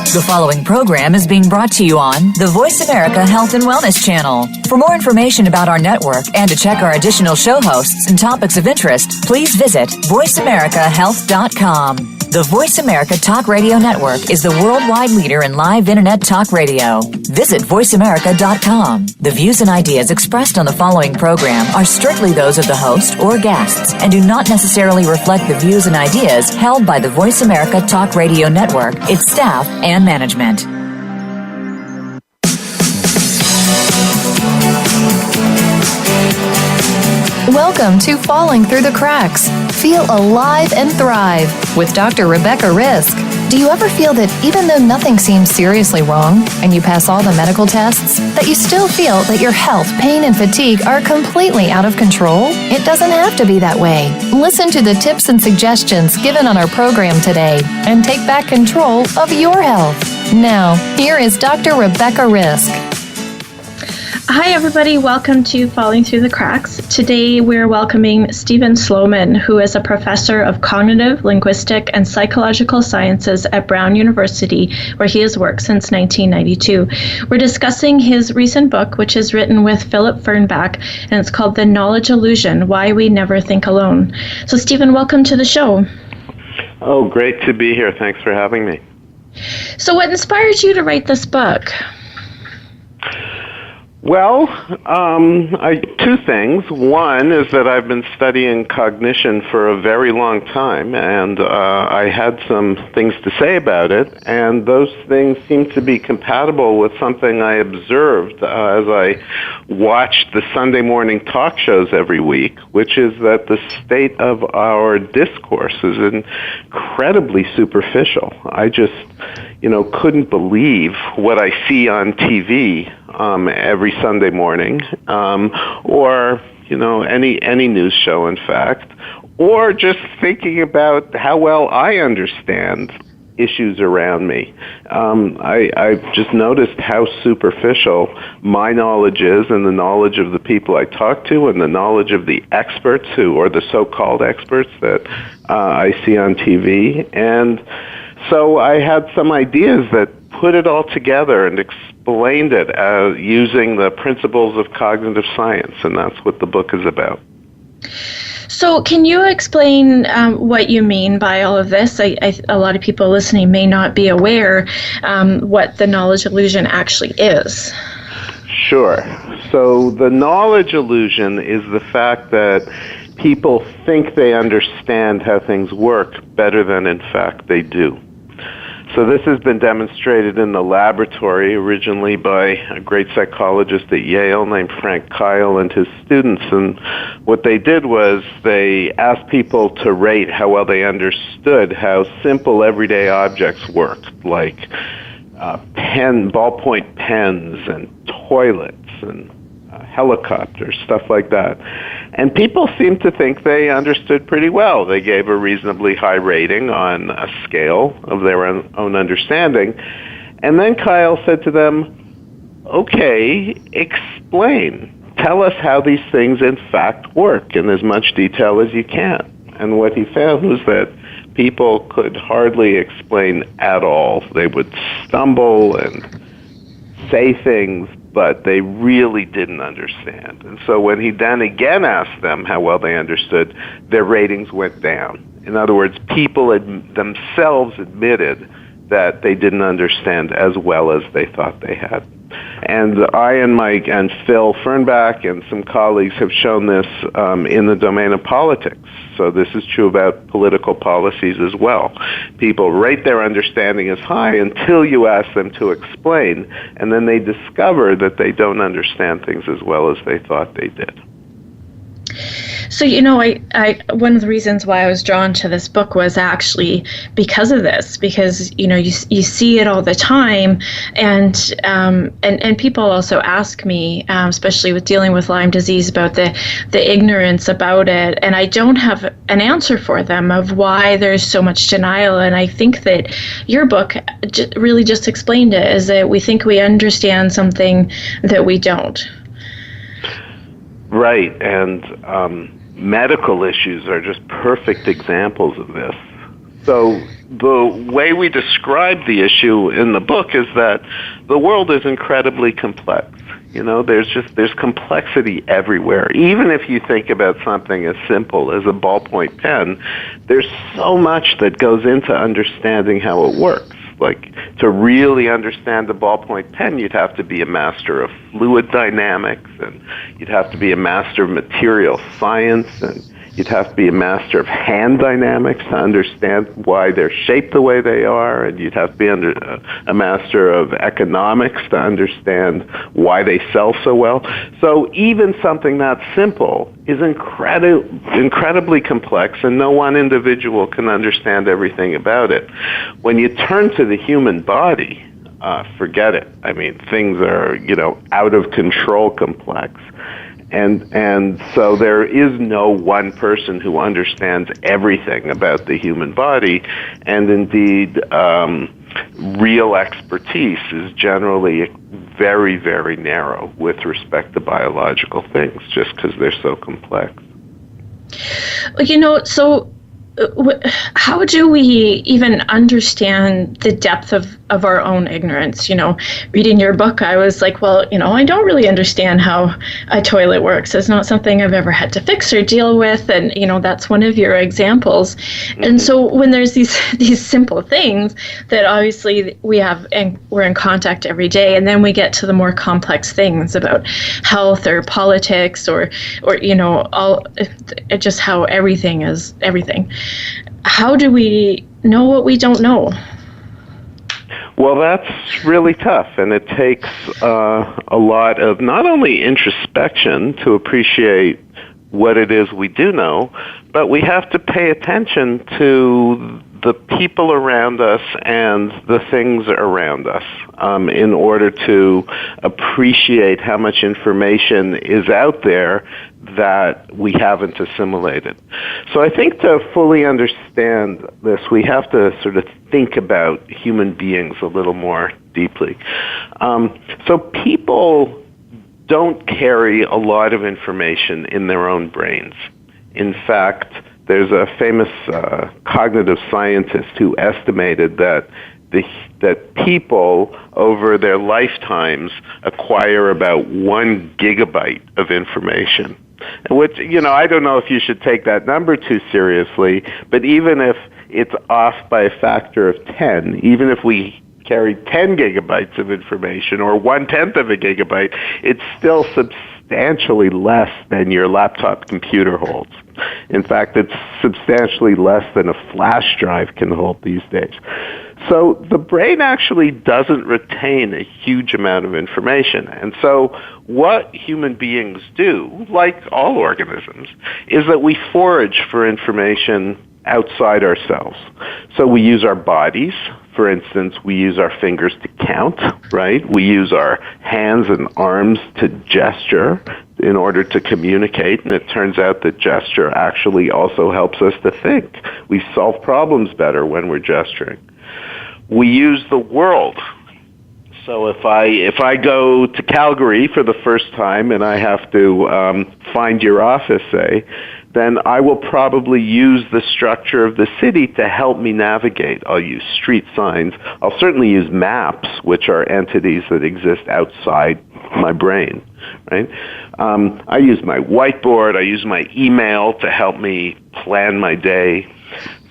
The following program is being brought to you on the VoiceAmerica Health and Wellness channel. For more information about our network and to check our additional show hosts and topics of interest, please visit voiceamericahealth.com. The Voice America Talk Radio Network is the worldwide leader in live Internet talk radio. Visit voiceamerica.com. The views and ideas expressed on the following program are strictly those of the host or guests and do not necessarily reflect the views and ideas held by the Voice America Talk Radio Network, its staff, and management. Welcome to Falling Through the Cracks. Feel alive and thrive with Dr. Rebecca Risk. Do you ever feel that even though nothing seems seriously wrong and you pass all the medical tests, that you still feel that your health, pain, and fatigue are completely out of control? It doesn't have to be that way. Listen to the tips and suggestions given on our program today and take back control of your health. Now, here is Dr. Rebecca Risk. Hi, everybody. Welcome to Falling Through the Cracks. Today, we're welcoming Steven Sloman, who is a professor of cognitive, linguistic, and psychological sciences at Brown University, where he has worked since 1992. We're discussing his recent book, which is written with Philip Fernbach, and it's called The Knowledge Illusion, Why We Never Think Alone. So, Steven, welcome to the show. Oh, great to be here. Thanks for having me. So, what inspired you to write this book? Well, two things. One is that I've been studying cognition for a very long time, and I had some things to say about it, and those things seem to be compatible with something I observed as I watched the Sunday morning talk shows every week, which is that the state of our discourse is incredibly superficial. I just, couldn't believe what I see on TV every Sunday morning, or any news show, in fact, or just thinking about how well I understand issues around me. I've just noticed how superficial my knowledge is, and the knowledge of the people I talk to, and the knowledge of the experts or the so-called experts that I see on TV. And so I had some ideas that put it all together and explained it using the principles of cognitive science, and that's what the book is about. So can you explain what you mean by all of this? A lot of people listening may not be aware what the knowledge illusion actually is. Sure. So the knowledge illusion is the fact that people think they understand how things work better than, in fact, they do. So this has been demonstrated in the laboratory originally by a great psychologist at Yale named Frank Kyle and his students. And what they did was they asked people to rate how well they understood how simple everyday objects worked, like ballpoint pens and toilets and helicopters, stuff like that. And people seemed to think they understood pretty well. They gave a reasonably high rating on a scale of their own understanding. And then Kyle said to them, okay, explain. Tell us how these things in fact work in as much detail as you can. And what he found was that people could hardly explain at all. They would stumble and say things, but they really didn't understand. And so when he then again asked them how well they understood, their ratings went down. In other words, people themselves admitted that they didn't understand as well as they thought they had. And I and Mike and Phil Fernbach and some colleagues have shown this in the domain of politics. So this is true about political policies as well. People rate their understanding as high until you ask them to explain, and then they discover that they don't understand things as well as they thought they did. So, I one of the reasons why I was drawn to this book was actually because of this, because, you see it all the time. And people also ask me, especially with dealing with Lyme disease, about the ignorance about it. And I don't have an answer for them of why there's so much denial. And I think that your book really just explained it, is that we think we understand something that we don't. Right, and medical issues are just perfect examples of this. So the way we describe the issue in the book is that the world is incredibly complex. There's complexity everywhere. Even if you think about something as simple as a ballpoint pen, there's so much that goes into understanding how it works. Like, to really understand the ballpoint pen, you'd have to be a master of fluid dynamics, and you'd have to be a master of material science, and you'd have to be a master of hand dynamics to understand why they're shaped the way they are, and you'd have to be a master of economics to understand why they sell so well. So even something that simple is incredibly complex, and no one individual can understand everything about it. When you turn to the human body, forget it. I mean, things are, out of control complex. And so there is no one person who understands everything about the human body, and indeed, real expertise is generally very, very narrow with respect to biological things, just because they're so complex. So how do we even understand the depth of our own ignorance? Reading your book, I was like, well, I don't really understand how a toilet works. It's not something I've ever had to fix or deal with. And, that's one of your examples. Mm-hmm. And so when there's these simple things that obviously we have, and we're in contact every day, and then we get to the more complex things about health or politics or all, just how everything is everything. How do we know what we don't know? Well, that's really tough, and it takes a lot of not only introspection to appreciate what it is we do know, but we have to pay attention to the people around us and the things around us in order to appreciate how much information is out there that we haven't assimilated. So I think to fully understand this, we have to sort of think about human beings a little more deeply. So people don't carry a lot of information in their own brains. In fact, there's a famous cognitive scientist who estimated that people over their lifetimes acquire about 1 gigabyte of information. Which, I don't know if you should take that number too seriously, but even if it's off by a factor of 10, even if we carry 10 gigabytes of information or 1/10 of a gigabyte, it's still substantially less than your laptop computer holds. In fact, it's substantially less than a flash drive can hold these days. So the brain actually doesn't retain a huge amount of information. And so what human beings do, like all organisms, is that we forage for information outside ourselves. So we use our bodies. For instance, we use our fingers to count, right? We use our hands and arms to gesture in order to communicate, and it turns out that gesture actually also helps us to think. We solve problems better when we're gesturing. We use the world. So if I go to Calgary for the first time and I have to find your office, say, then I will probably use the structure of the city to help me navigate. I'll use street signs. I'll certainly use maps, which are entities that exist outside my brain, right? I use my whiteboard. I use my email to help me plan my day.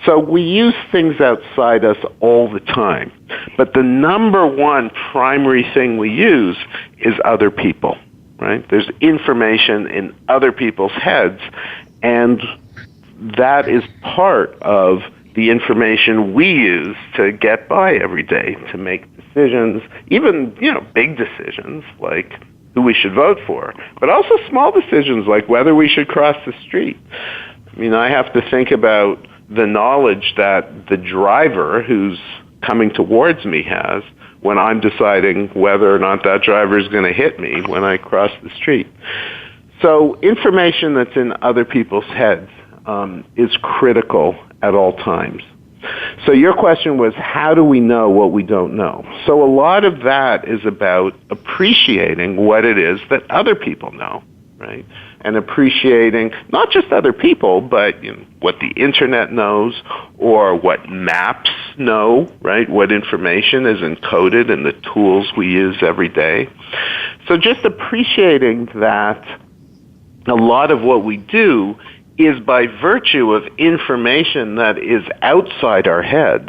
So we use things outside us all the time. But the number one primary thing we use is other people, right? There's information in other people's heads, and that is part of the information we use to get by every day, to make decisions, even, big decisions like who we should vote for, but also small decisions like whether we should cross the street. I mean, I have to think about the knowledge that the driver who's coming towards me has when I'm deciding whether or not that driver is going to hit me when I cross the street. So information that's in other people's heads is critical at all times. So your question was, how do we know what we don't know? So a lot of that is about appreciating what it is that other people know, right? and appreciating not just other people, but what the internet knows or what maps know, right? What information is encoded in the tools we use every day. So just appreciating that a lot of what we do is by virtue of information that is outside our heads,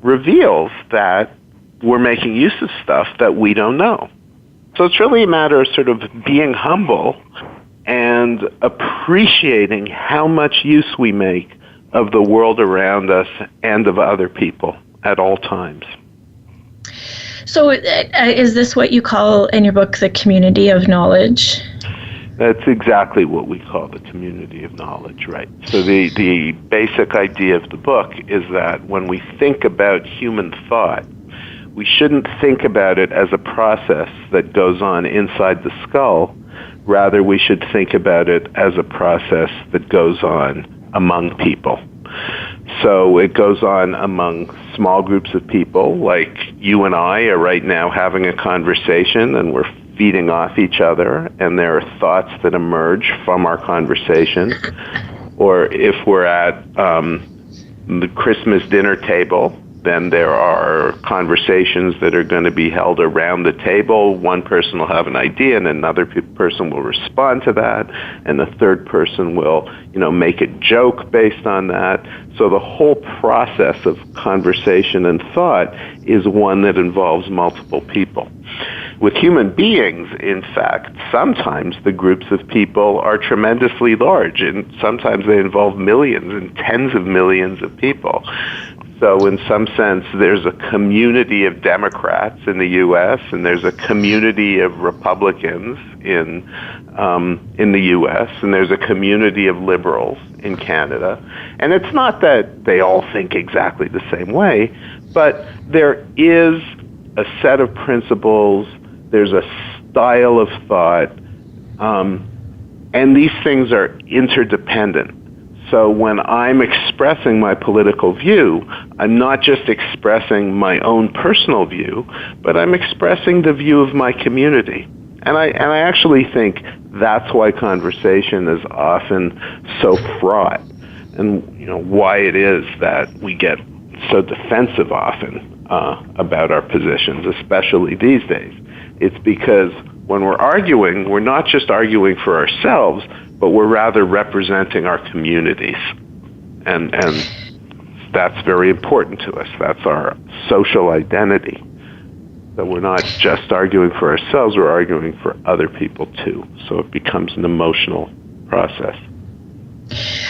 reveals that we're making use of stuff that we don't know. So it's really a matter of sort of being humble and appreciating how much use we make of the world around us and of other people at all times. So is this what you call in your book the community of knowledge? That's exactly what we call the community of knowledge, right? So the basic idea of the book is that when we think about human thought, we shouldn't think about it as a process that goes on inside the skull. Rather, we should think about it as a process that goes on among people. So it goes on among small groups of people, like you and I are right now having a conversation, and we're feeding off each other, and there are thoughts that emerge from our conversation. Or if we're at the Christmas dinner table, then there are conversations that are going to be held around the table. One person will have an idea, and another person will respond to that, and the third person will, make a joke based on that. So the whole process of conversation and thought is one that involves multiple people. With human beings, in fact, sometimes the groups of people are tremendously large, and sometimes they involve millions and tens of millions of people. So in some sense, there's a community of Democrats in the U.S., and there's a community of Republicans in the U.S., and there's a community of liberals in Canada. And it's not that they all think exactly the same way, but there is a set of principles, there's a style of thought, and these things are interdependent. So when I'm expressing my political view, I'm not just expressing my own personal view, but I'm expressing the view of my community. And I actually think that's why conversation is often so fraught, and why it is that we get so defensive often about our positions, especially these days. It's because when we're arguing, we're not just arguing for ourselves, but we're rather representing our communities. And that's very important to us. That's our social identity. That we're not just arguing for ourselves, we're arguing for other people too. So it becomes an emotional process.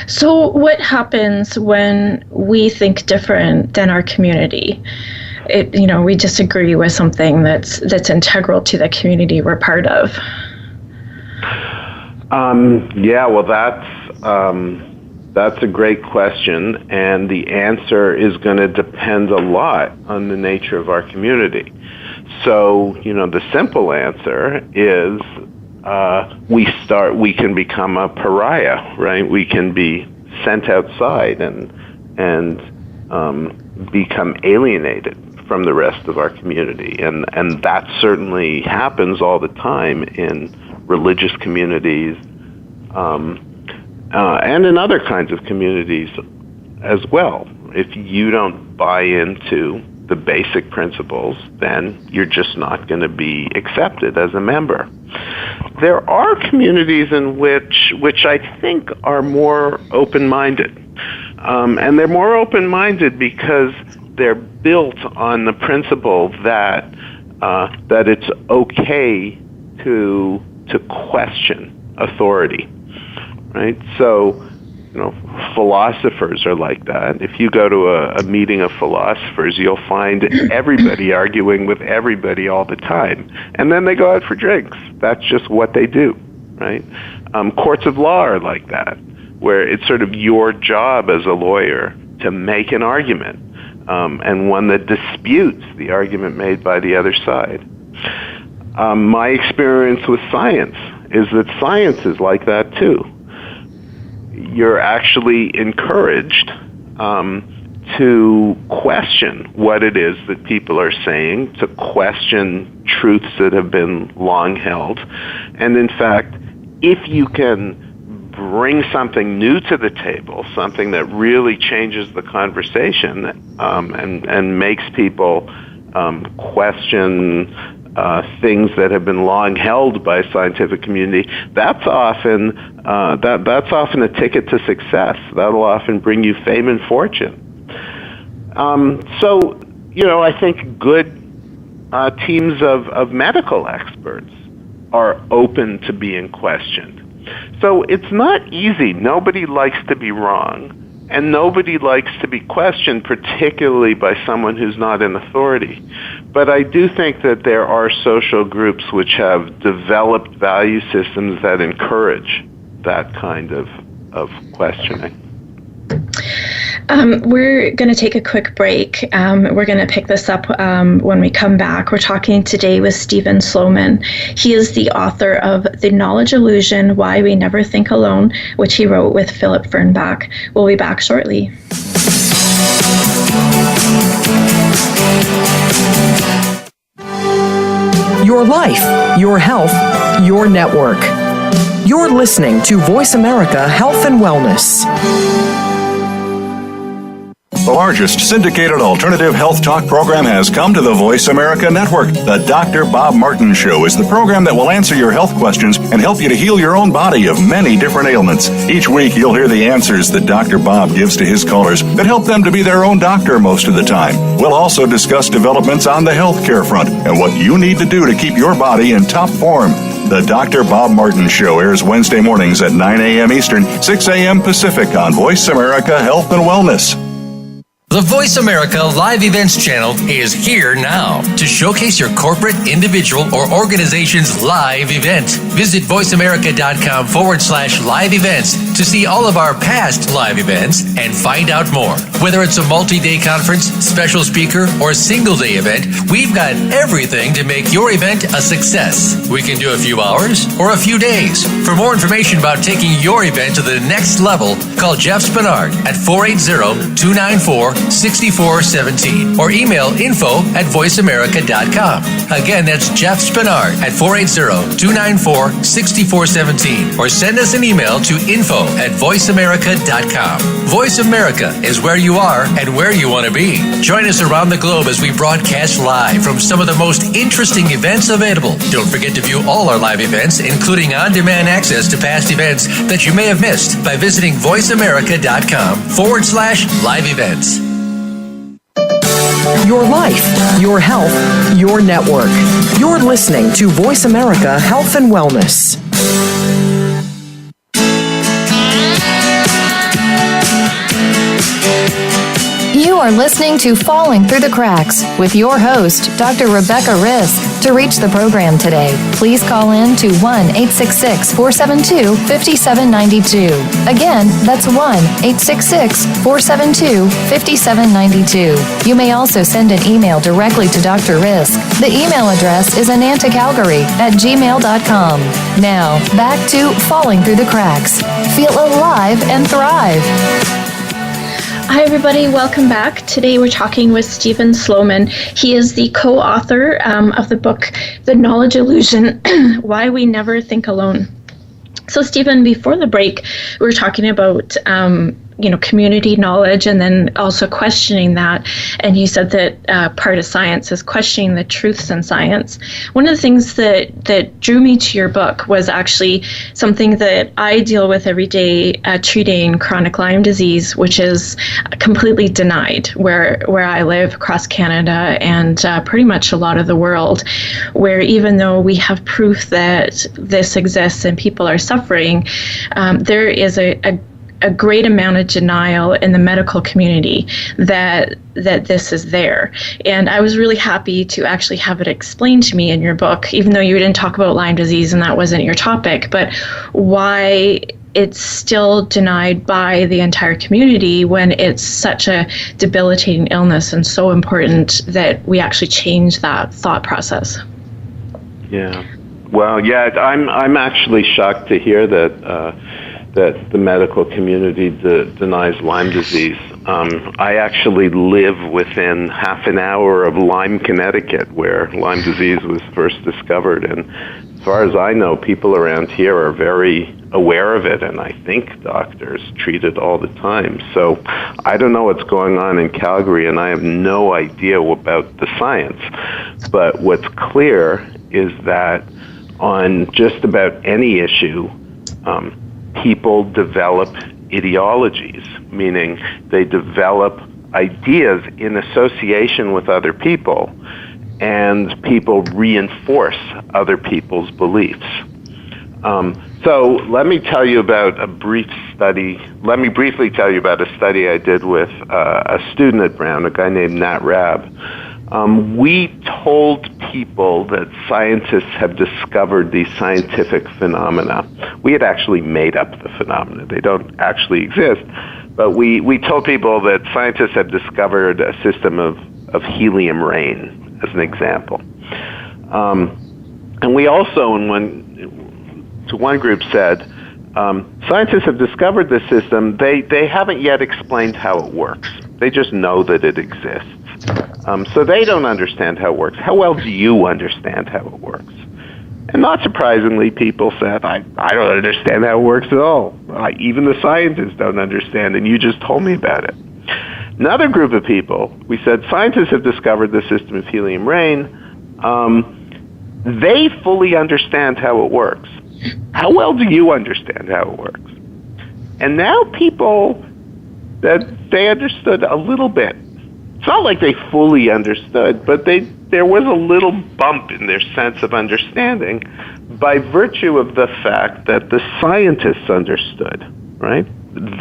So what happens when we think different than our community? We disagree with something that's integral to the community we're part of. That's a great question, and the answer is going to depend a lot on the nature of our community. So, the simple answer is we can become a pariah, right? We can be sent outside and become alienated from the rest of our community, and that certainly happens all the time in religious communities, and in other kinds of communities as well. If you don't buy into the basic principles, then you're just not going to be accepted as a member. There are communities in which I think are more open-minded. And they're more open-minded because they're built on the principle that it's okay to question authority, right? So, philosophers are like that. If you go to a meeting of philosophers, you'll find everybody arguing with everybody all the time. And then they go out for drinks. That's just what they do, right? Courts of law are like that, where it's sort of your job as a lawyer to make an argument, and one that disputes the argument made by the other side. My experience with science is that science is like that too. You're actually encouraged to question what it is that people are saying, to question truths that have been long held. And in fact, if you can bring something new to the table, something that really changes the conversation and makes people question things that have been long held by scientific community, that's often a ticket to success. That'll often bring you fame and fortune. So, I think good teams of medical experts are open to being questioned. So it's not easy. Nobody likes to be wrong, and nobody likes to be questioned, particularly by someone who's not in authority. But I do think that there are social groups which have developed value systems that encourage that kind of questioning. We're going to take a quick break. We're going to pick this up when we come back. We're talking today with Steven Sloman. He is the author of The Knowledge Illusion, Why We Never Think Alone, which he wrote with Philip Fernbach. We'll be back shortly. Your life, your health, your network. You're listening to Voice America Health and Wellness. The largest syndicated alternative health talk program has come to the Voice America Network. The Dr. Bob Martin Show is the program that will answer your health questions and help you to heal your own body of many different ailments. Each week, you'll hear the answers that Dr. Bob gives to his callers that help them to be their own doctor most of the time. We'll also discuss developments on the healthcare front and what you need to do to keep your body in top form. The Dr. Bob Martin Show airs Wednesday mornings at 9 a.m. Eastern, 6 a.m. Pacific on Voice America Health and Wellness. The Voice America Live Events channel is here now to showcase your corporate, individual, or organization's live event. Visit voiceamerica.com/live events to see all of our past live events and find out more. Whether it's a multi-day conference, special speaker, or single-day event, we've got everything to make your event a success. We can do a few hours or a few days. For more information about taking your event to the next level, call Jeff Spinard at 480-294-6417 or email info@voiceamerica.com. Again, that's Jeff Spinard at 480-294-6417 or send us an email to info@voiceamerica.com. Voice America is where you are and where you want to be. Join us around the globe as we broadcast live from some of the most interesting events available. Don't forget to view all our live events, including on-demand access to past events that you may have missed by visiting voiceamerica.com/live events. Your life, your health, your network. You're listening to Voice America Health and Wellness. You are listening to Falling Through the Cracks with your host, Dr. Rebecca Risk. To reach the program today, please call in to 1-866-472-5792. Again, that's 1-866-472-5792. You may also send an email directly to Dr. Risk. The email address is anantacalgary@gmail.com. Now, back to Falling Through the Cracks. Feel alive and thrive. Hi, everybody. Welcome back. Today we're talking with Steven Sloman. He is the co-author of the book, The Knowledge Illusion, Why We Never Think Alone. So, Steven, before the break, we were talking about community knowledge and then also questioning that. And you said that part of science is questioning the truths in science. One of the things that drew me to your book was actually something that I deal with every day, treating chronic Lyme disease, which is completely denied where I live across Canada and pretty much a lot of the world, where even though we have proof that this exists and people are suffering, there is a great amount of denial in the medical community that this is there. And I was really happy to actually have it explained to me in your book, even though you didn't talk about Lyme disease and that wasn't your topic, but why it's still denied by the entire community when it's such a debilitating illness and so important that we actually change that thought process. Yeah. Well, yeah, I'm actually shocked to hear that that the medical community denies Lyme disease. I actually live within half an hour of Lyme, Connecticut, where Lyme disease was first discovered. And as far as I know, people around here are very aware of it, and I think doctors treat it all the time. So I don't know what's going on in Calgary, and I have no idea about the science. But what's clear is that on just about any issue, people develop ideologies, meaning they develop ideas in association with other people, and people reinforce other people's beliefs. So let me tell you about a brief study. Let me briefly tell you about a study I did with a student at Brown, a guy named Nat Rabb. We told people that scientists have discovered these scientific phenomena. We had actually made up the phenomena. They don't actually exist. But we told people that scientists have discovered a system of helium rain, as an example. And we also, to one group, said, scientists have discovered this system. They haven't yet explained how it works. They just know that it exists. So they don't understand how it works. How well do you understand how it works? And not surprisingly, people said, I don't understand how it works at all. Even the scientists don't understand, and you just told me about it. Another group of people, we said, scientists have discovered the system of helium rain. They fully understand how it works. How well do you understand how it works? And now people, that they understood a little bit. It's not like they fully understood, but there was a little bump in their sense of understanding by virtue of the fact that the scientists understood, right?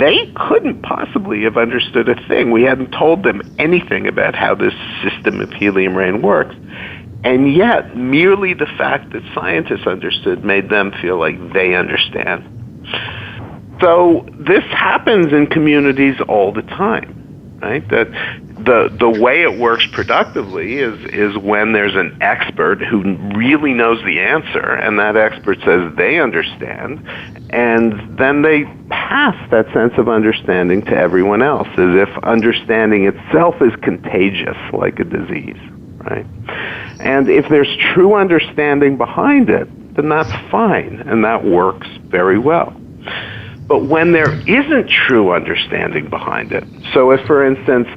They couldn't possibly have understood a thing. We hadn't told them anything about how this system of helium rain works. And yet, merely the fact that scientists understood made them feel like they understand. So this happens in communities all the time, right? That the way it works productively is when there's an expert who really knows the answer, and that expert says they understand, and then they pass that sense of understanding to everyone else, as if understanding itself is contagious, like a disease, right? And if there's true understanding behind it, then that's fine, and that works very well. But when there isn't true understanding behind it, so if, for instance,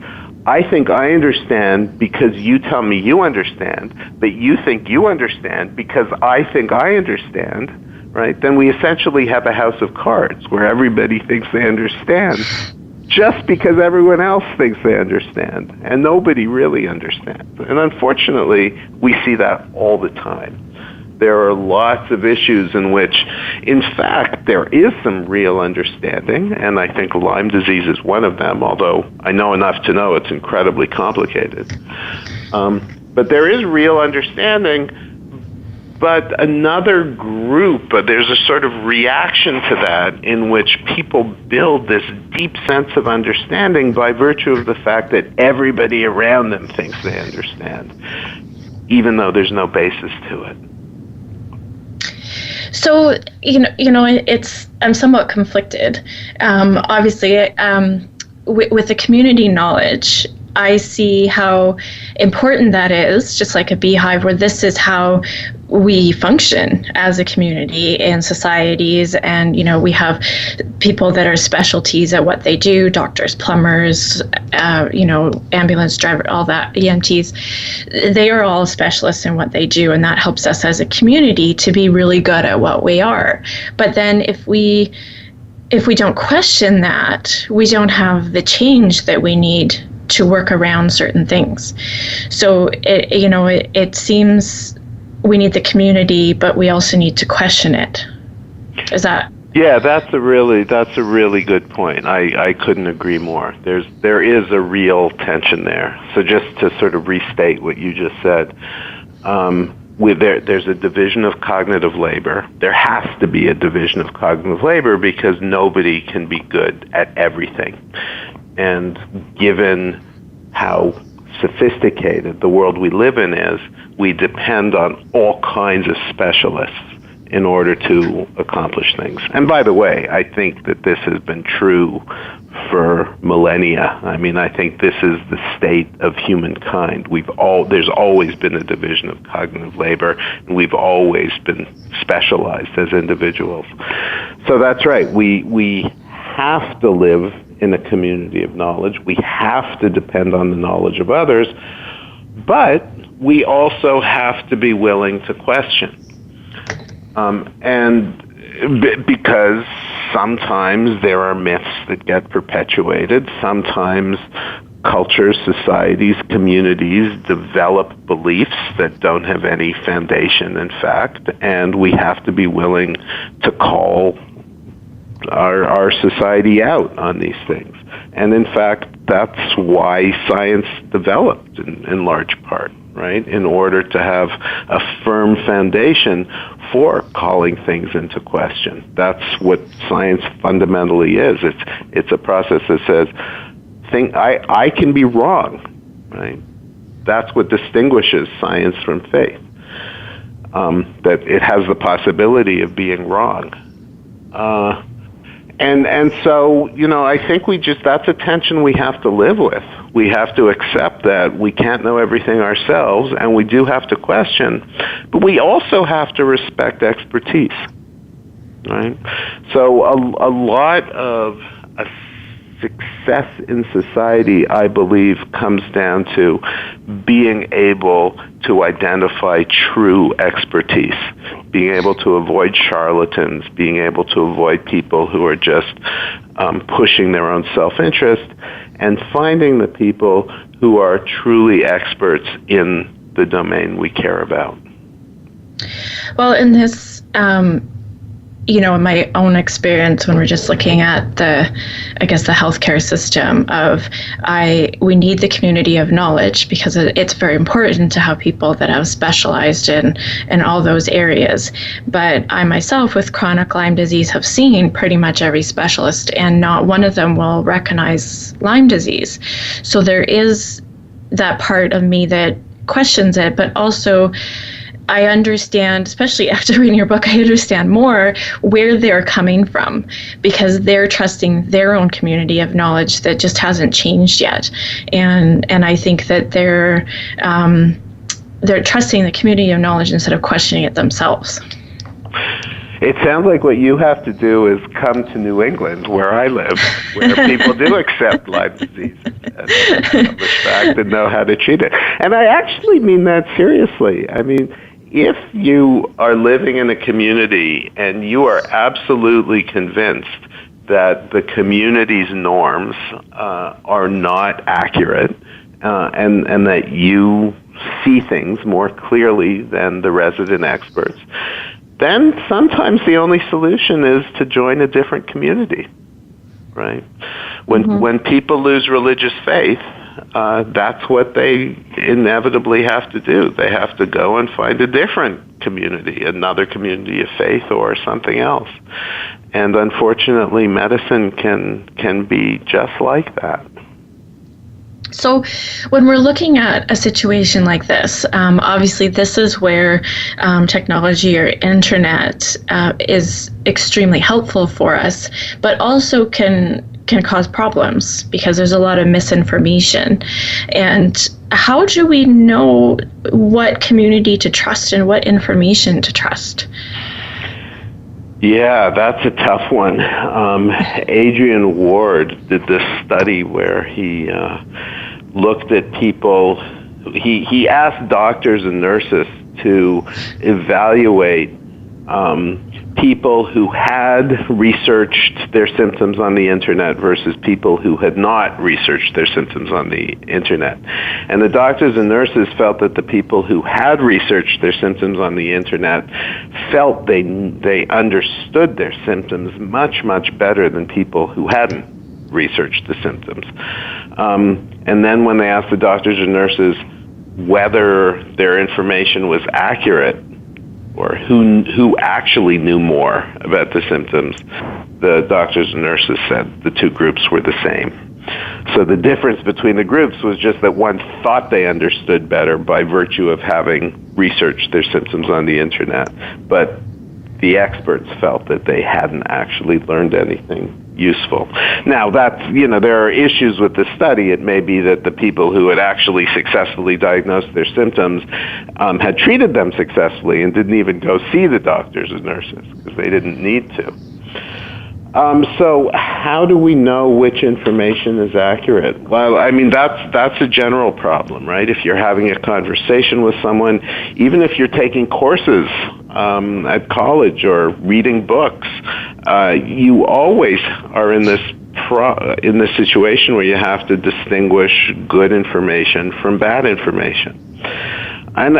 I think I understand because you tell me you understand, but you think you understand because I think I understand, right? Then we essentially have a house of cards where everybody thinks they understand just because everyone else thinks they understand, and nobody really understands. And unfortunately, we see that all the time. There are lots of issues in which, in fact, there is some real understanding, and I think Lyme disease is one of them, although I know enough to know it's incredibly complicated. But there is real understanding, but another group, there's a sort of reaction to that in which people build this deep sense of understanding by virtue of the fact that everybody around them thinks they understand, even though there's no basis to it. So, I'm somewhat conflicted. Obviously, with the community knowledge, I see how important that is, just like a beehive, where this is how we function as a community and societies. And, we have people that are specialties at what they do, doctors, plumbers, ambulance driver, all that, EMTs. They are all specialists in what they do, and that helps us as a community to be really good at what we are. But then if we don't question that, we don't have the change that we need to work around certain things. So it seems we need the community, but we also need to question it. Is that? Yeah, that's a really good point. I couldn't agree more. There is a real tension there. So just to sort of restate what you just said, there's a division of cognitive labor. There has to be a division of cognitive labor because nobody can be good at everything. And given how sophisticated the world we live in is, we depend on all kinds of specialists in order to accomplish things. And by the way, I think that this has been true for millennia. I mean, I think this is the state of humankind. There's always been a division of cognitive labor, and we've always been specialized as individuals. So that's right. We have to live in a community of knowledge. We have to depend on the knowledge of others, but we also have to be willing to question. Because sometimes there are myths that get perpetuated, sometimes cultures, societies, communities develop beliefs that don't have any foundation in fact, and we have to be willing to call our society out on these things. And in fact, that's why science developed in large part, right? In order to have a firm foundation for calling things into question. That's what science fundamentally is. It's a process that says, I can be wrong, right? That's what distinguishes science from faith. That it has the possibility of being wrong. And so, I think that's a tension we have to live with. We have to accept that we can't know everything ourselves, and we do have to question, but we also have to respect expertise, right? So a lot of success in society, I believe, comes down to being able to identify true expertise, being able to avoid charlatans, being able to avoid people who are just pushing their own self-interest, and finding the people who are truly experts in the domain we care about. Well, in this, in my own experience, when we're just looking at the healthcare system we need the community of knowledge, because it's very important to have people that have specialized in all those areas. But I myself, with chronic Lyme disease, have seen pretty much every specialist, and not one of them will recognize Lyme disease. So there is that part of me that questions it, but also I understand, especially after reading your book, I understand more where they're coming from, because they're trusting their own community of knowledge that just hasn't changed yet. And I think that they're trusting the community of knowledge instead of questioning it themselves. It sounds like what you have to do is come to New England, where I live, where people do accept Lyme disease as a established fact and know how to treat it. And I actually mean that seriously. I mean, if you are living in a community and you are absolutely convinced that the community's norms are not accurate, and that you see things more clearly than the resident experts, then sometimes the only solution is to join a different community, right? When people lose religious faith, that's what they inevitably have to do. They have to go and find a different community, another community of faith or something else. And unfortunately, medicine can be just like that. So when we're looking at a situation like this, obviously this is where technology or internet is extremely helpful for us, but also can cause problems because there's a lot of misinformation. And how do we know what community to trust and what information to trust? Yeah, that's a tough one. Adrian Ward did this study where he looked at people. He asked doctors and nurses to evaluate people who had researched their symptoms on the internet versus people who had not researched their symptoms on the internet. And the doctors and nurses felt that the people who had researched their symptoms on the internet felt they understood their symptoms much, much better than people who hadn't researched the symptoms. And then when they asked the doctors and nurses whether their information was accurate, or who actually knew more about the symptoms, the doctors and nurses said the two groups were the same. So the difference between the groups was just that one thought they understood better by virtue of having researched their symptoms on the internet, but the experts felt that they hadn't actually learned anything useful. Now, there are issues with the study. It may be that the people who had actually successfully diagnosed their symptoms had treated them successfully and didn't even go see the doctors and nurses because they didn't need to. So how do we know which information is accurate? Well, I mean, that's a general problem, right? If you're having a conversation with someone, even if you're taking courses at college or reading books, you always are in this situation where you have to distinguish good information from bad information. And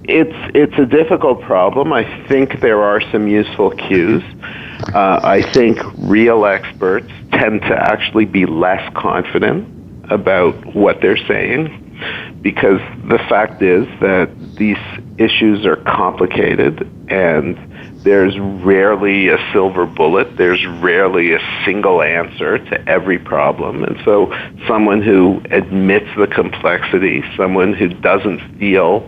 it's a difficult problem. I think there are some useful cues. I think real experts tend to actually be less confident about what they're saying because the fact is that these issues are complicated and there's rarely a silver bullet. There's rarely a single answer to every problem. And so someone who admits the complexity, someone who doesn't feel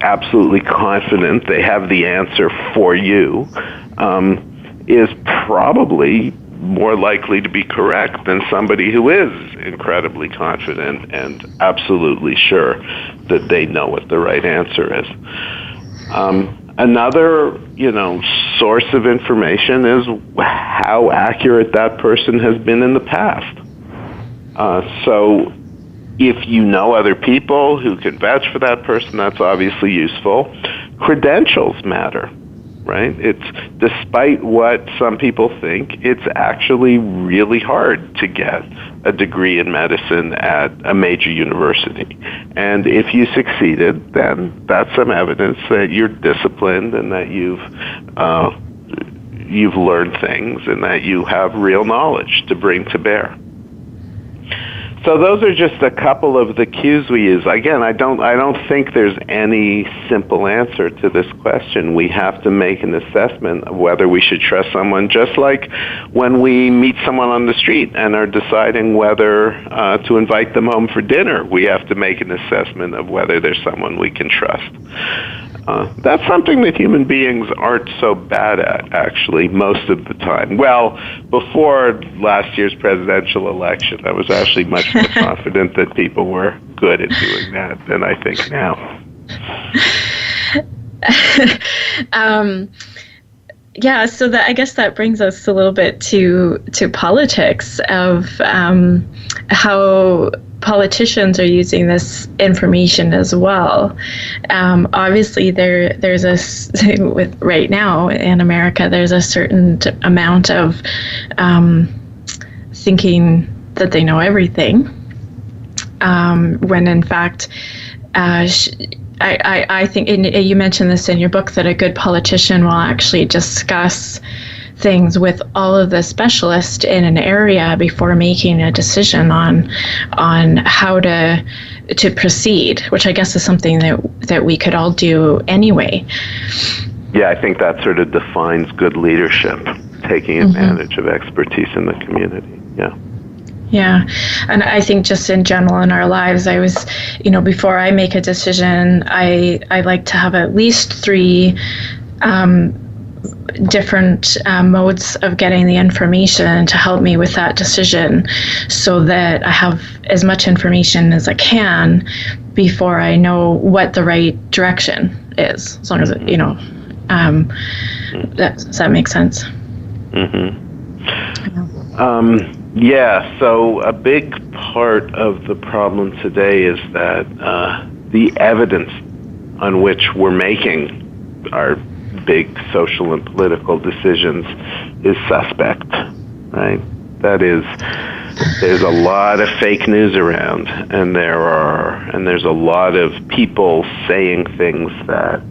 absolutely confident they have the answer for you, is probably more likely to be correct than somebody who is incredibly confident and absolutely sure that they know what the right answer is. Another, source of information is how accurate that person has been in the past. So if you know other people who can vouch for that person, that's obviously useful. Credentials matter. Right? It's despite what some people think, it's actually really hard to get a degree in medicine at a major university. And if you succeeded, then that's some evidence that you're disciplined and that you've learned things and that you have real knowledge to bring to bear. So those are just a couple of the cues we use. Again, I don't think there's any simple answer to this question. We have to make an assessment of whether we should trust someone, just like when we meet someone on the street and are deciding whether to invite them home for dinner. We have to make an assessment of whether there's someone we can trust. That's something that human beings aren't so bad at, actually, most of the time. Well, before last year's presidential election, I was actually much more confident that people were good at doing that than I think now. Yeah, so I guess that brings us a little bit to politics of how politicians are using this information as well. Obviously, there's right now in America, there's a certain amount of thinking that they know everything, when in fact, I think, and you mentioned this in your book, that a good politician will actually discuss things with all of the specialists in an area before making a decision on how to proceed, which I guess is something that we could all do anyway. Yeah, I think that sort of defines good leadership, taking advantage of expertise in the community. Yeah. Yeah. And I think just in general in our lives, I was, before I make a decision, I like to have at least 3 different modes of getting the information to help me with that decision, so that I have as much information as I can before I know what the right direction is, as long as it, does that make sense? Yeah, so a big part of the problem today is that the evidence on which we're making our big social and political decisions is suspect, right? That is, there's a lot of fake news around, and there's a lot of people saying things that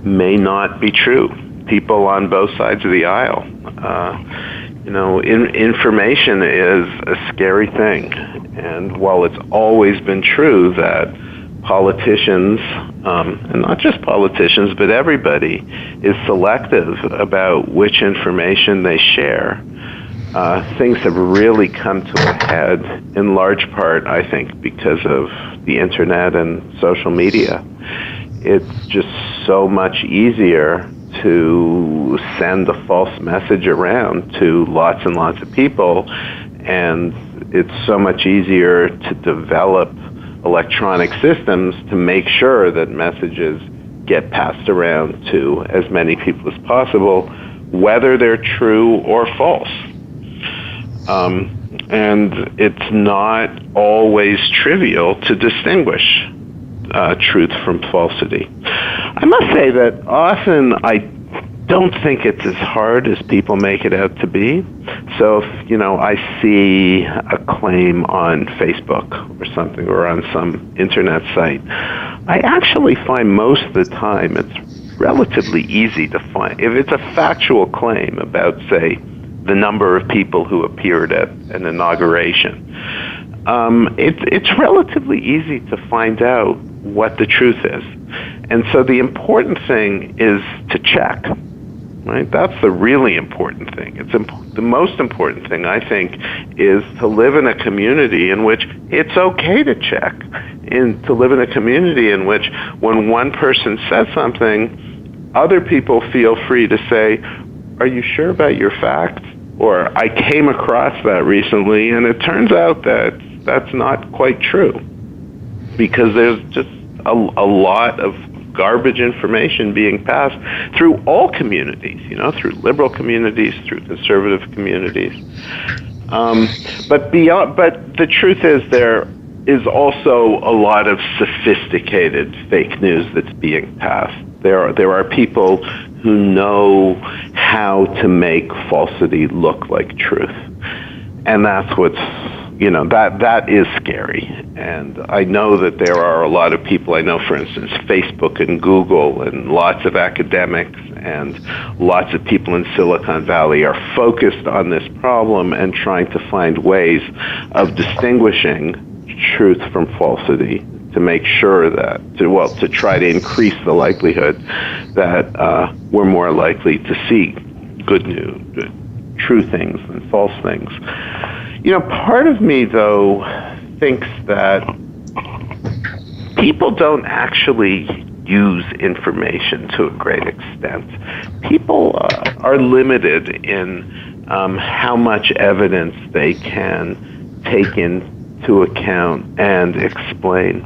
may not be true. People on both sides of the aisle. Information is a scary thing, and while it's always been true that politicians, and not just politicians, but everybody, is selective about which information they share, things have really come to a head, in large part, I think, because of the internet and social media. It's just so much easier to send a false message around to lots and lots of people, and it's so much easier to develop electronic systems to make sure that messages get passed around to as many people as possible, whether they're true or false. And it's not always trivial to distinguish truth from falsity. I must say that often I don't think it's as hard as people make it out to be. So if, I see a claim on Facebook or something, or on some internet site, I actually find most of the time it's relatively easy to find. If it's a factual claim about, say, the number of people who appeared at an inauguration, it's relatively easy to find out what the truth is. And so the important thing is to check, right? That's the really important thing. The most important thing, I think, is to live in a community in which it's okay to check, and to live in a community in which when one person says something, other people feel free to say, are you sure about your facts? Or I came across that recently, and it turns out that that's not quite true, because there's just a lot of garbage information being passed through all communities, through liberal communities, through conservative communities. But the truth is there is also a lot of sophisticated fake news that's being passed. There are people who know how to make falsity look like truth. And that's what's, that is scary. And I know that there are a lot of people, I know, for instance, Facebook and Google and lots of academics and lots of people in Silicon Valley are focused on this problem and trying to find ways of distinguishing truth from falsity, to make sure that, to try to increase the likelihood that we're more likely to see good news, true things than false things. Part of me, though, thinks that people don't actually use information to a great extent. People are limited in how much evidence they can take into account and explain.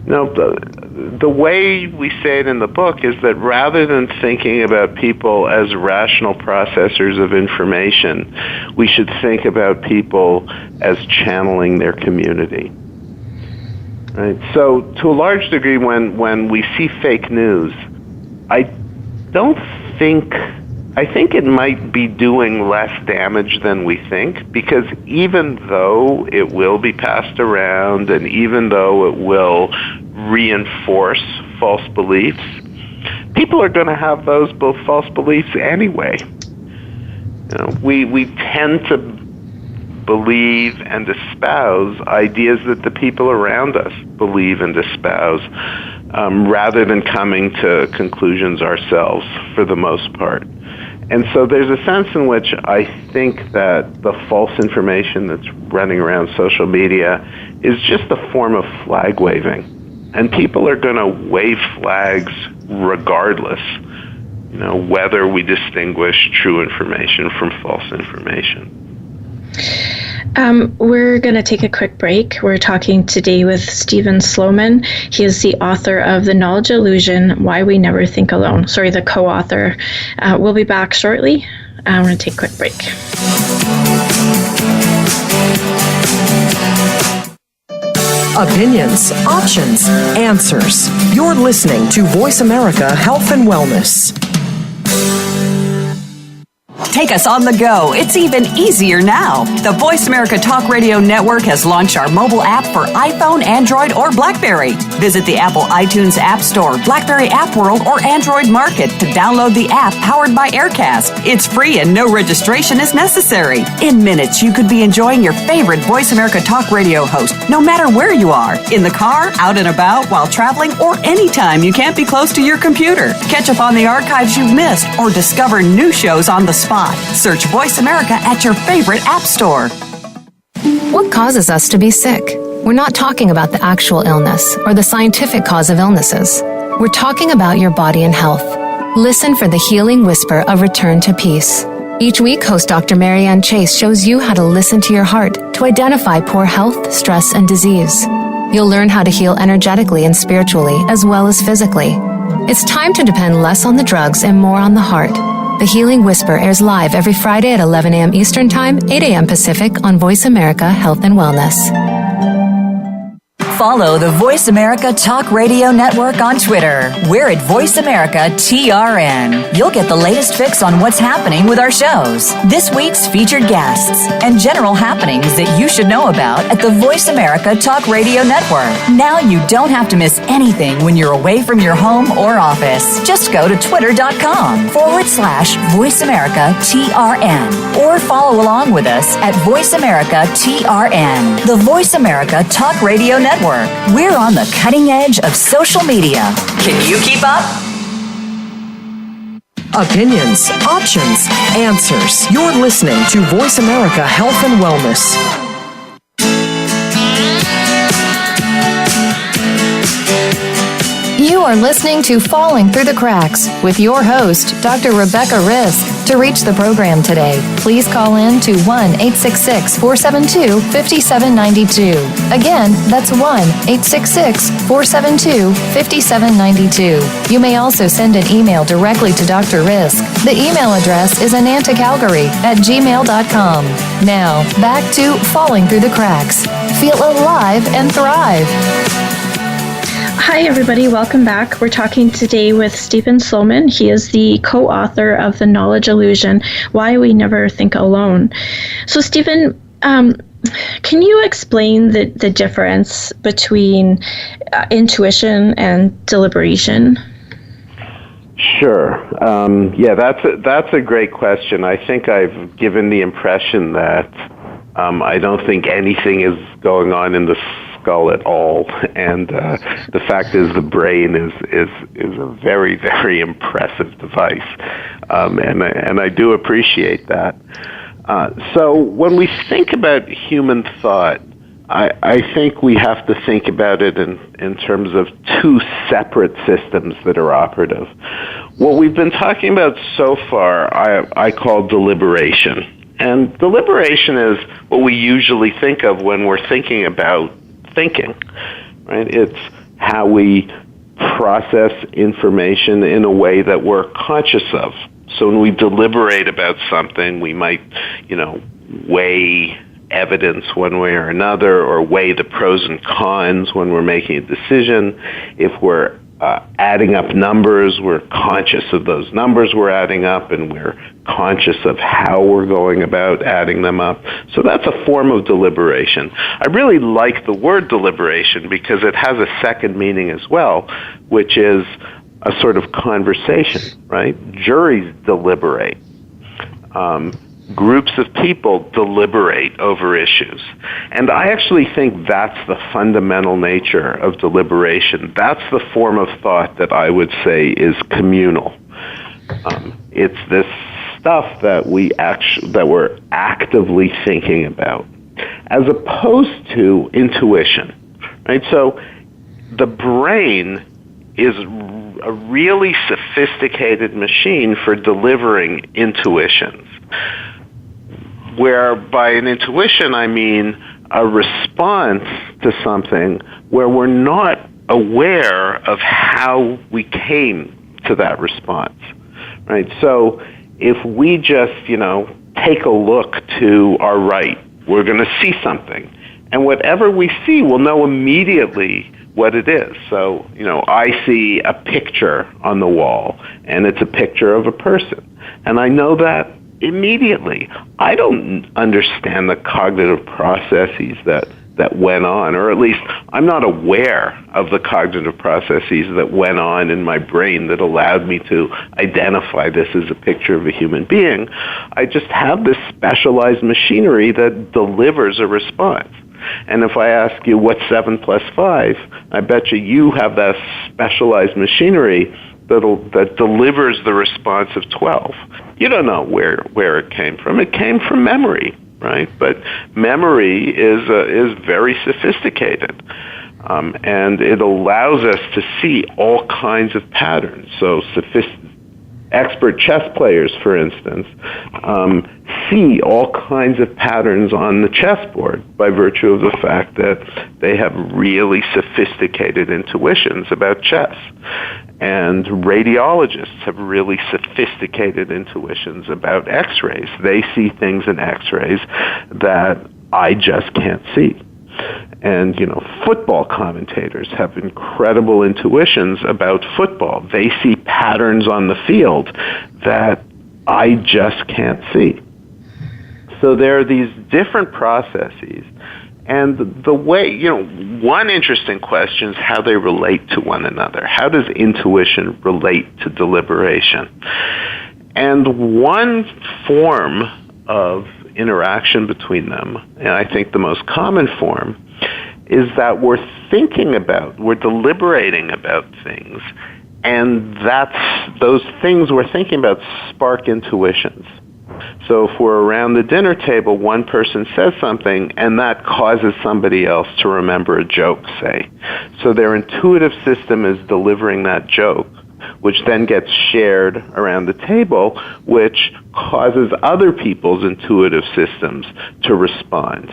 The way we say it in the book is that rather than thinking about people as rational processors of information, we should think about people as channeling their community. Right? So to a large degree, when we see fake news, I think it might be doing less damage than we think, because even though it will be passed around and even though it will reinforce false beliefs, people are going to have those false beliefs anyway. We tend to believe and espouse ideas that the people around us believe and espouse, rather than coming to conclusions ourselves for the most part. And so there's a sense in which I think that the false information that's running around social media is just a form of flag waving. And people are going to wave flags regardless, whether we distinguish true information from false information. We're going to take a quick break. We're talking today with Steven Sloman. He is the author of The Knowledge Illusion, Why We Never Think Alone. Sorry, the co-author. We'll be back shortly. We're going to take a quick break. Opinions, options, answers. You're listening to Voice America Health and Wellness. Take us on the go. It's even easier now. The Voice America Talk Radio Network has launched our mobile app for iPhone, Android, or BlackBerry. Visit the Apple iTunes App Store, BlackBerry App World, or Android Market to download the app powered by Aircast. It's free and no registration is necessary. In minutes, you could be enjoying your favorite Voice America Talk Radio host, no matter where you are, in the car, out and about, while traveling, or anytime you can't be close to your computer. Catch up on the archives you've missed or discover new shows on the spot. Search Voice America at your favorite app store. What causes us to be sick? We're not talking about the actual illness or the scientific cause of illnesses. We're talking about your body and health. Listen for the healing whisper of return to peace. Each week, host Dr. Marianne Chase shows you how to listen to your heart to identify poor health, stress, and disease. You'll learn how to heal energetically and spiritually, as well as physically. It's time to depend less on the drugs and more on the heart. The Healing Whisper airs live every Friday at 11 a.m. Eastern Time, 8 a.m. Pacific on Voice America Health and Wellness. Follow the Voice America Talk Radio Network on Twitter. We're at Voice America TRN. You'll get the latest fix on what's happening with our shows, this week's featured guests, and general happenings that you should know about at the Voice America Talk Radio Network. Now you don't have to miss anything when you're away from your home or office. Just go to twitter.com/Voice America TRN or follow along with us at Voice America TRN, the Voice America Talk Radio Network. We're on the cutting edge of social media. Can you keep up? Opinions, options, answers. You're listening to Voice America Health and Wellness. You are listening to Falling Through the Cracks with your host, Dr. Rebecca Risk. To reach the program today, please call in to 1-866-472-5792. Again, that's 1-866-472-5792. You may also send an email directly to Dr. Risk. The email address is anantacalgary@gmail.com. Now, back to Falling Through the Cracks. Feel alive and thrive. Hi, everybody. Welcome back. We're talking today with Steven Sloman. He is the co-author of The Knowledge Illusion, Why We Never Think Alone. So, Steven, can you explain the difference between intuition and deliberation? Sure. Yeah, that's a great question. I think I've given the impression that I don't think anything is going on in the skull at all, and the fact is the brain is a very, very impressive device, and I do appreciate that. So when we think about human thought, I think we have to think about it in terms of two separate systems that are operative. What we've been talking about so far, I call deliberation. And deliberation is what we usually think of when we're thinking about thinking, right? It's how we process information in a way that we're conscious of. So when we deliberate about something, we might, weigh evidence one way or another, or weigh the pros and cons when we're making a decision. If we're adding up numbers, we're conscious of those numbers we're adding up, and we're conscious of how we're going about adding them up. So that's a form of deliberation. I really like the word deliberation because it has a second meaning as well, which is a sort of conversation, right? Juries deliberate. Groups of people deliberate over issues. And I actually think that's the fundamental nature of deliberation. That's the form of thought that I would say is communal. It's this stuff that we're actively thinking about, as opposed to intuition, right? So the brain is a really sophisticated machine for delivering intuitions. Where by an intuition, I mean a response to something where we're not aware of how we came to that response, right? So if we just, take a look to our right, we're going to see something. And whatever we see, we'll know immediately what it is. So, I see a picture on the wall, and it's a picture of a person. And I know that immediately. I don't understand the cognitive processes that went on, or at least I'm not aware of the cognitive processes that went on in my brain that allowed me to identify this as a picture of a human being. I just have this specialized machinery that delivers a response. And if I ask you what's 7 plus 5, I bet you have that specialized machinery that delivers the response of 12. You don't know where it came from. It came from memory, right? But memory is very sophisticated, and it allows us to see all kinds of patterns. So expert chess players, for instance, see all kinds of patterns on the chessboard by virtue of the fact that they have really sophisticated intuitions about chess. And radiologists have really sophisticated intuitions about X-rays. They see things in X-rays that I just can't see. And, football commentators have incredible intuitions about football. They see patterns on the field that I just can't see. So there are these different processes. And the way, one interesting question is how they relate to one another. How does intuition relate to deliberation? And one form of interaction between them, and I think the most common form, is that we're deliberating about things, and those things we're thinking about spark intuitions. So if we're around the dinner table, one person says something, and that causes somebody else to remember a joke, say. So their intuitive system is delivering that joke, which then gets shared around the table, which causes other people's intuitive systems to respond.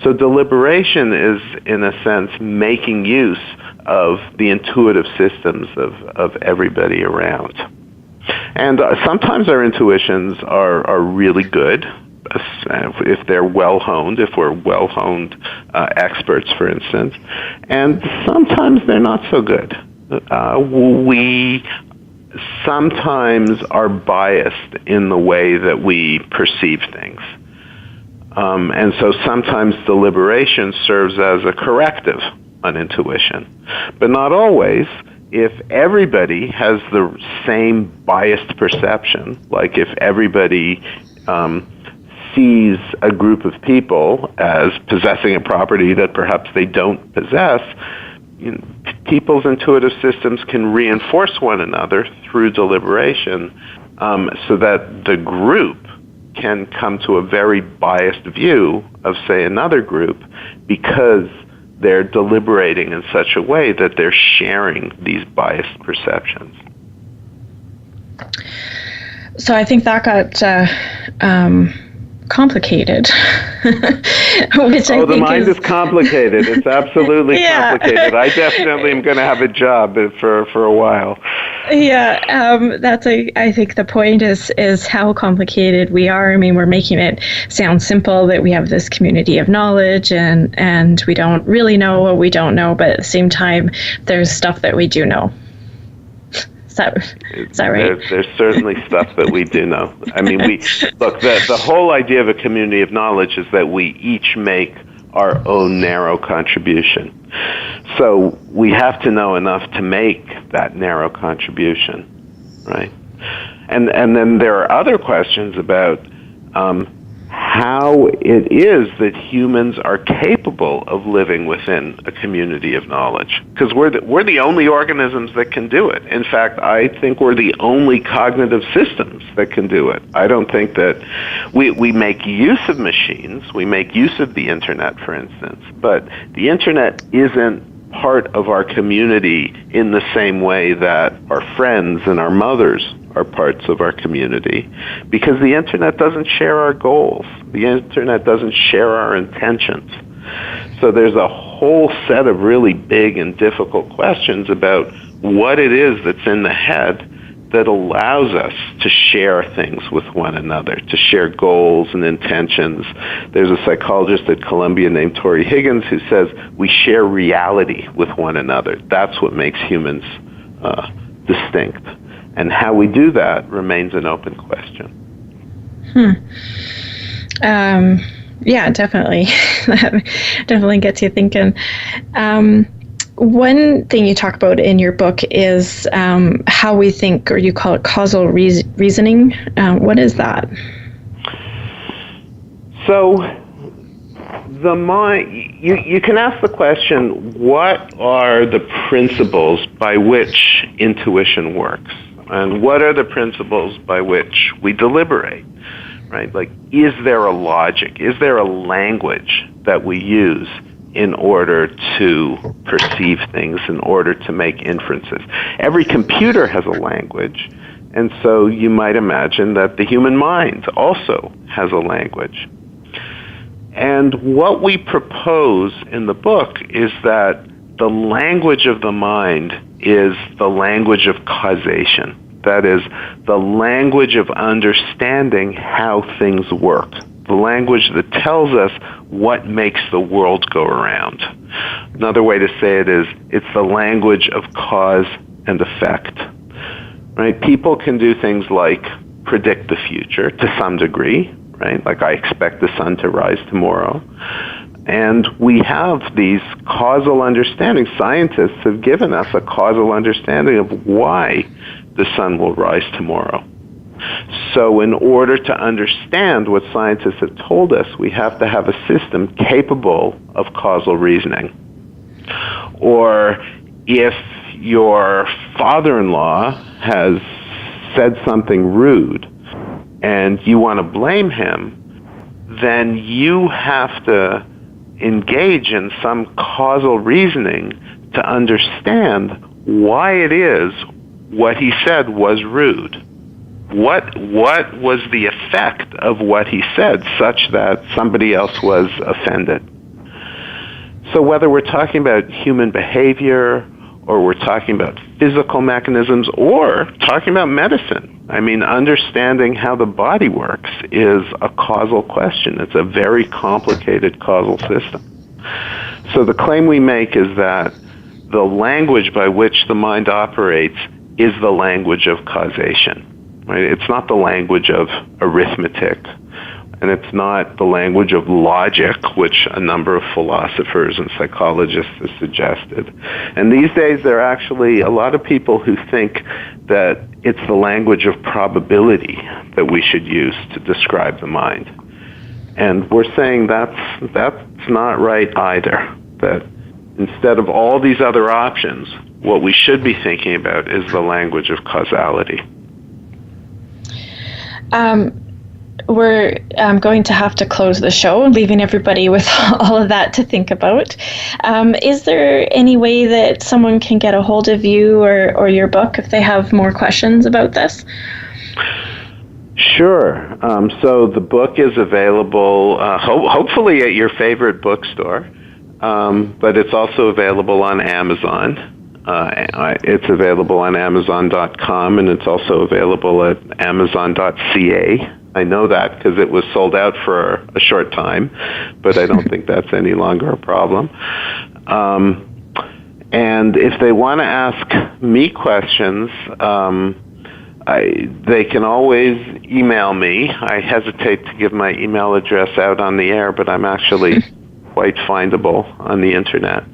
So deliberation is, in a sense, making use of the intuitive systems of everybody around. And sometimes our intuitions are really good, if they're well-honed, if we're well-honed experts, for instance. And sometimes they're not so good. We sometimes are biased in the way that we perceive things. And so sometimes deliberation serves as a corrective on intuition. But not always. If everybody has the same biased perception, like if everybody sees a group of people as possessing a property that perhaps they don't possess, people's intuitive systems can reinforce one another through deliberation so that the group can come to a very biased view of, say, another group because they're deliberating in such a way that they're sharing these biased perceptions. So I think that got complicated. The mind is complicated. It's absolutely complicated. I definitely am going to have a job for a while. Yeah, I think the point is how complicated we are. I mean, we're making it sound simple that we have this community of knowledge and we don't really know what we don't know, but at the same time, there's stuff that we do know. Is that right? There's certainly stuff that we do know. I mean, the whole idea of a community of knowledge is that we each make our own narrow contribution. So we have to know enough to make that narrow contribution, right? And then there are other questions about how it is that humans are capable of living within a community of knowledge. Because we're the only organisms that can do it. In fact, I think we're the only cognitive systems that can do it. I don't think that we make use of machines. We make use of the Internet, for instance. But the Internet isn't part of our community in the same way that our friends and our mothers are parts of our community, because the Internet doesn't share our goals. The Internet doesn't share our intentions. So there's a whole set of really big and difficult questions about what it is that's in the head that allows us to share things with one another, to share goals and intentions. There's a psychologist at Columbia named Tori Higgins who says we share reality with one another. That's what makes humans distinct. And how we do that remains an open question. Yeah, definitely. That definitely gets you thinking. One thing you talk about in your book is how we think, or you call it causal reasoning. What is that? So the mind, you can ask the question, what are the principles by which intuition works? And what are the principles by which we deliberate, right? Like, is there a logic? Is there a language that we use in order to perceive things, in order to make inferences? Every computer has a language, And so you might imagine that the human mind also has a language. And what we propose in the book is that the language of the mind is the language of causation. That is, the language of understanding how things work. The language that tells us what makes the world go around. Another way to say it is, it's the language of cause and effect. Right? People can do things like predict the future to some degree, right? Like I expect the sun to rise tomorrow. And we have these causal understandings. Scientists have given us a causal understanding of why the sun will rise tomorrow. So in order to understand what scientists have told us, we have to have a system capable of causal reasoning. Or if your father-in-law has said something rude and you want to blame him, then you have to engage in some causal reasoning to understand why it is what he said was rude. What was the effect of what he said such that somebody else was offended? So whether we're talking about human behavior, or we're talking about physical mechanisms, or talking about medicine, I mean, understanding how the body works is a causal question. It's a very complicated causal system. So the claim we make is that the language by which the mind operates is the language of causation. Right? It's not the language of arithmetic, and it's not the language of logic, which a number of philosophers and psychologists have suggested. And these days there are actually a lot of people who think that it's the language of probability that we should use to describe the mind. And we're saying that's not right either, that instead of all these other options, what we should be thinking about is the language of causality. We're going to have to close the show, leaving everybody with all of that to think about. Is there any way that someone can get a hold of you or your book if they have more questions about this? Sure. So the book is available, hopefully at your favorite bookstore, but it's also available on Amazon. It's available on Amazon.com, and it's also available at Amazon.ca. I know that because it was sold out for a short time, but I don't think that's any longer a problem. And if they want to ask me questions, they can always email me. I hesitate to give my email address out on the air, but I'm actually quite findable on the internet.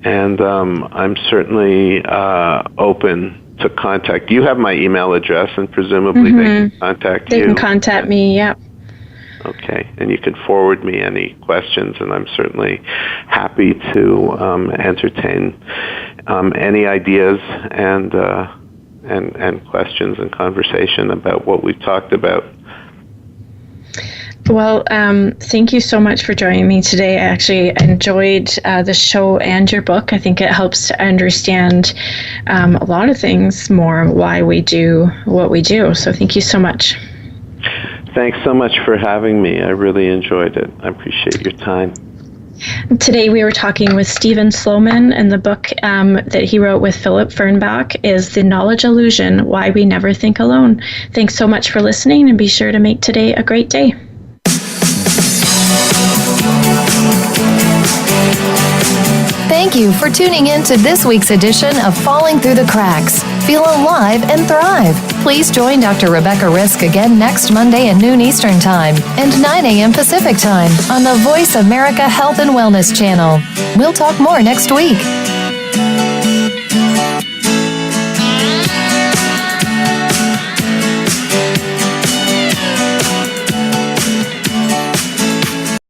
And I'm certainly open to contact. You have my email address, and presumably they can contact you. They can contact me, yeah. Okay, and you can forward me any questions, and I'm certainly happy to entertain any ideas and questions and conversation about what we've talked about. Well, thank you so much for joining me today. I actually enjoyed the show and your book. I think it helps to understand a lot of things more, why we do what we do. So thank you so much. Thanks so much for having me. I really enjoyed it. I appreciate your time. Today we were talking with Steven Sloman, and the book that he wrote with Philip Fernbach is The Knowledge Illusion, Why We Never Think Alone. Thanks so much for listening, and be sure to make today a great day. Thank you for tuning in to this week's edition of Falling Through the Cracks. Feel alive and thrive. Please join Dr. Rebecca Risk again next Monday at noon Eastern Time and 9 a.m. Pacific Time on the VoiceAmerica Health and Wellness channel. We'll talk more next week.